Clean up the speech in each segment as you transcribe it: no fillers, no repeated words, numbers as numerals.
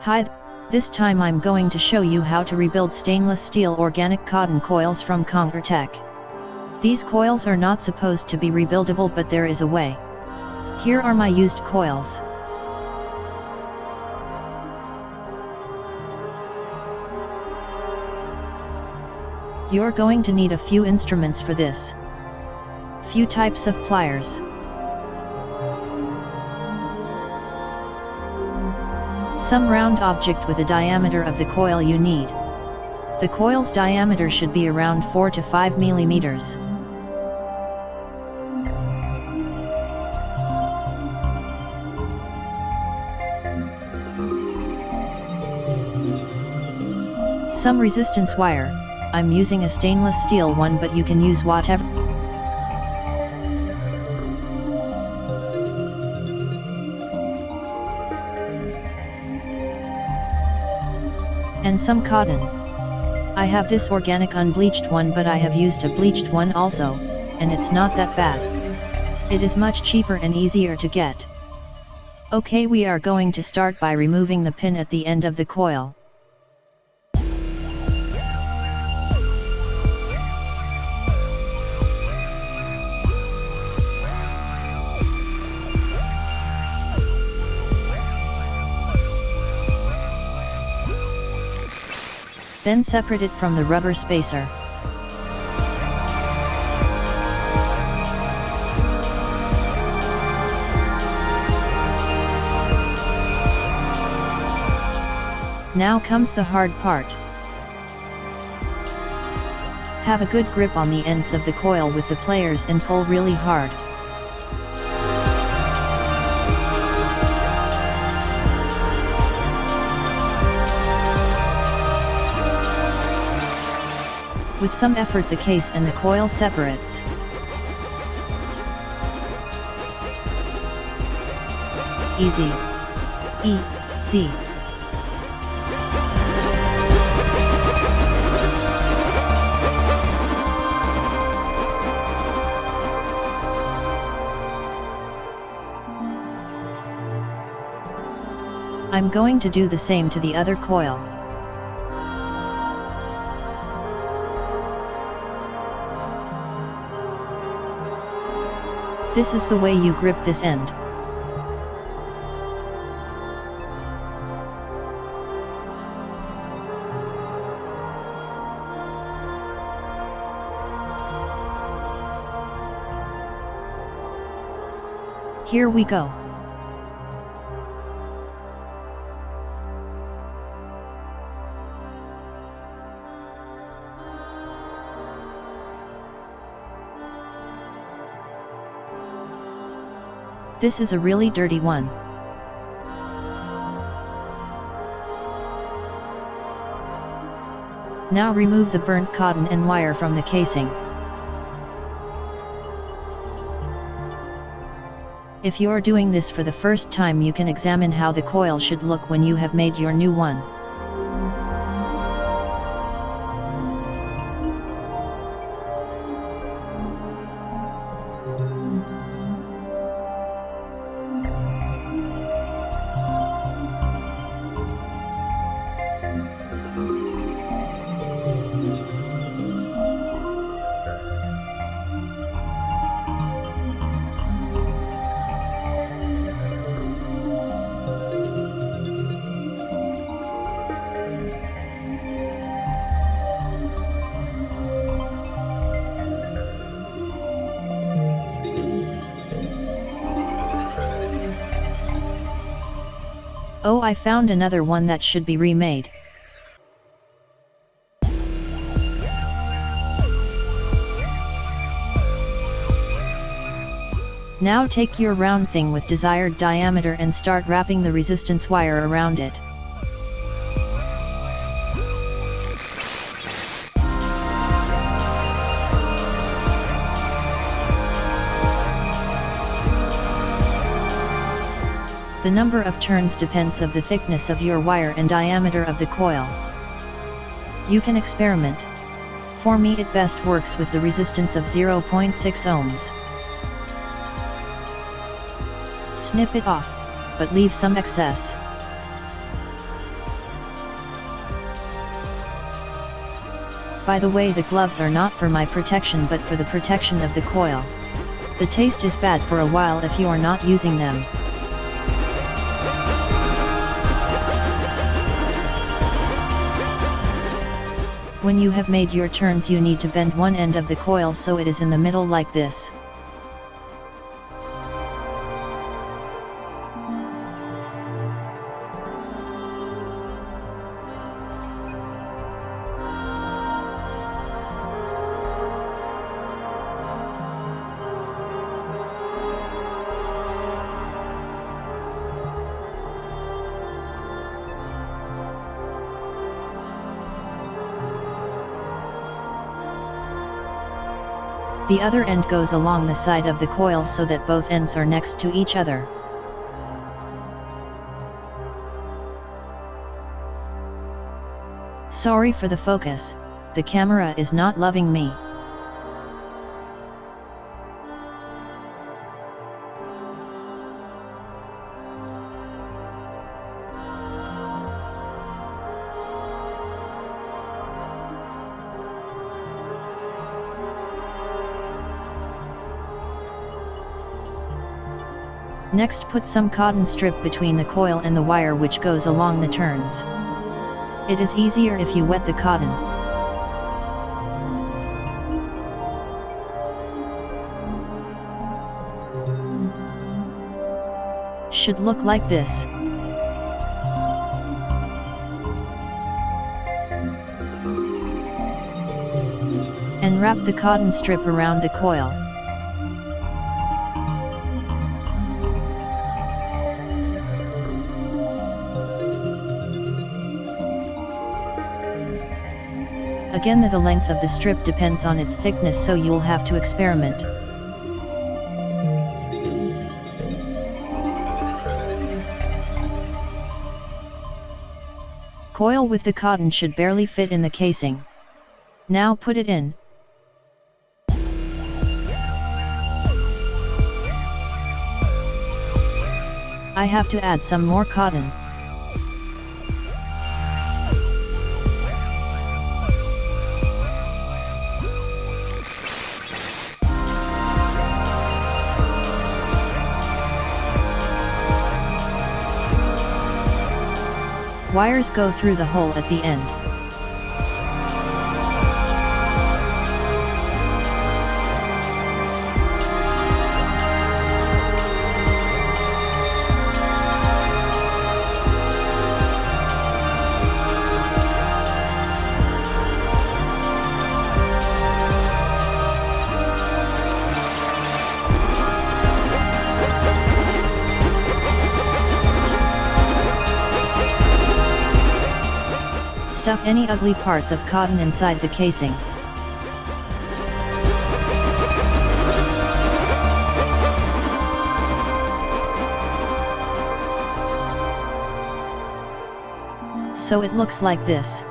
Hi, this time I'm going to show you how to rebuild stainless steel organic cotton coils from KangerTech. These coils are not supposed to be rebuildable, but there is a way. Here are my used coils. You're going to need a few instruments for this. Few types of pliers. Some round object with a diameter of the coil you need. The coil's diameter should be around 4 to 5 millimeters. Some resistance wire. I'm using a stainless steel one, but you can use whatever. And some cotton. I have this organic unbleached one, but I have used a bleached one also, and it's not that bad. It is much cheaper and easier to get. Okay, we are going to start by removing the pin at the end of the coil. Then separate it from the rubber spacer. Now comes the hard part. Have a good grip on the ends of the coil with the pliers and pull really hard. With some effort the case and the coil separates. Easy. Easy. I'm going to do the same to the other coil. This is the way you grip this end. Here we go. This is a really dirty one. Now remove the burnt cotton and wire from the casing. If you're doing this for the first time, you can examine how the coil should look when you have made your new one. Oh, I found another one that should be remade. Now take your round thing with desired diameter and start wrapping the resistance wire around it. The number of turns depends on the thickness of your wire and diameter of the coil. You can experiment. For me it best works with the resistance of 0.6 ohms. Snip it off, but leave some excess. By the way, the gloves are not for my protection but for the protection of the coil. The taste is bad for a while if you are not using them. When you have made your turns, you need to bend one end of the coil so it is in the middle like this. The other end goes along the side of the coil so that both ends are next to each other. Sorry for the focus, the camera is not loving me. Next, put some cotton strip between the coil and the wire which goes along the turns. It is easier if you wet the cotton. Should look like this. And wrap the cotton strip around the coil. Again, the length of the strip depends on its thickness, so you'll have to experiment. Coil with the cotton should barely fit in the casing. Now put it in. I have to add some more cotton. Wires go through the hole at the end. Stuff any ugly parts of cotton inside the casing. So it looks like this.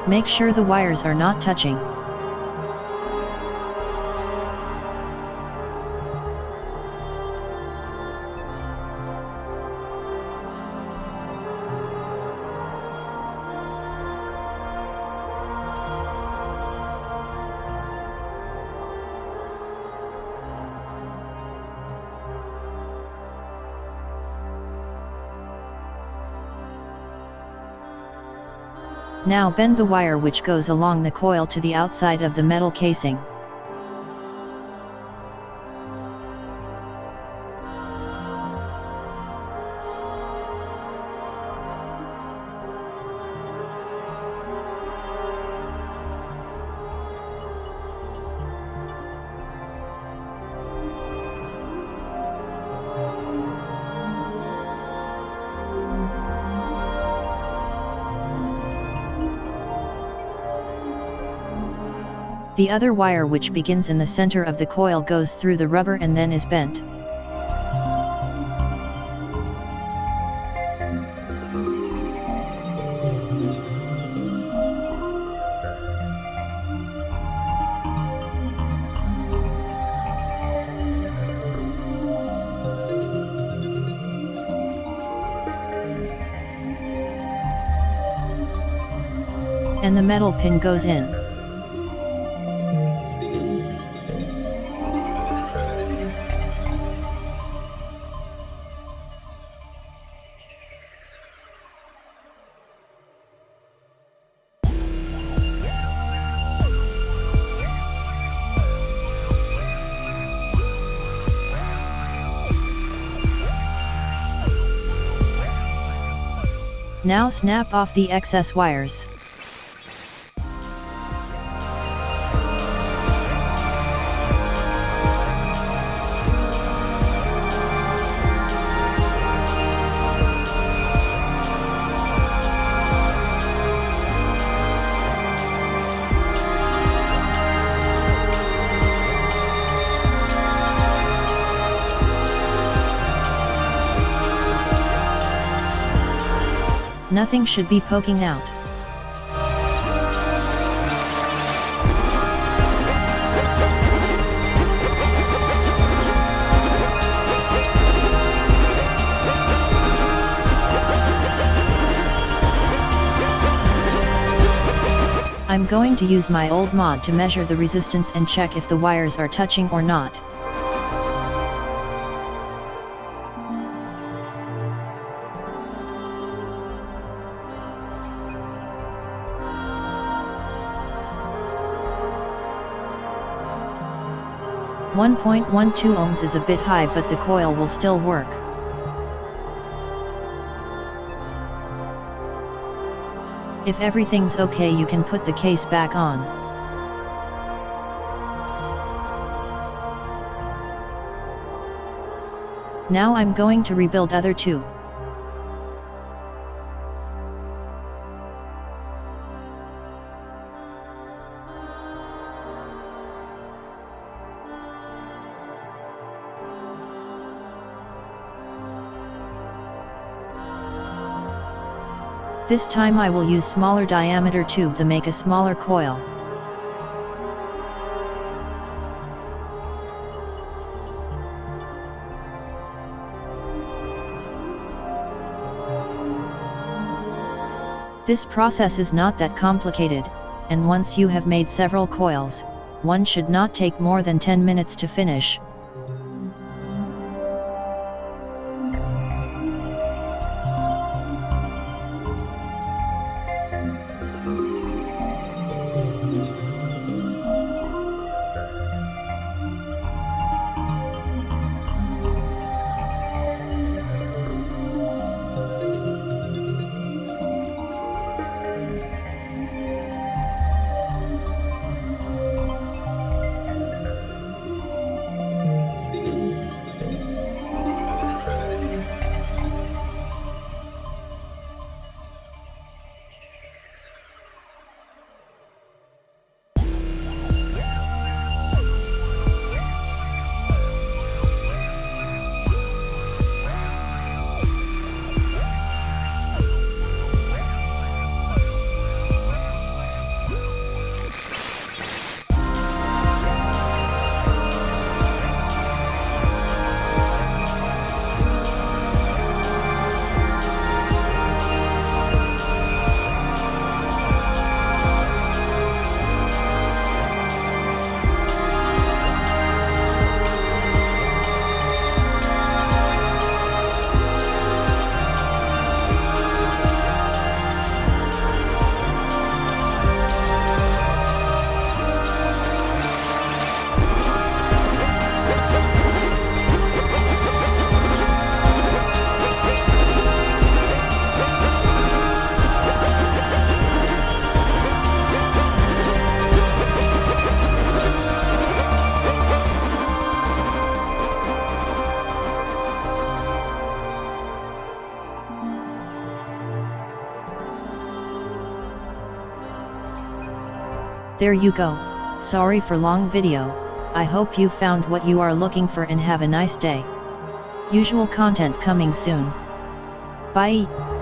Make sure the wires are not touching. Now bend the wire which goes along the coil to the outside of the metal casing. The other wire which begins in the center of the coil goes through the rubber and then is bent. and the metal pin goes in. Now snap off the excess wires. Nothing should be poking out. I'm going to use my old mod to measure the resistance and check if the wires are touching or not. .12 ohms is a bit high, but the coil will still work. If everything's okay, you can put the case back on. Now I'm going to rebuild other two. This time I will use smaller diameter tube to make a smaller coil. This process is not that complicated, and once you have made several coils, one should not take more than 10 minutes to finish. There you go. Sorry for long video. I hope you found what you are looking for and have a nice day. Usual content coming soon. Bye.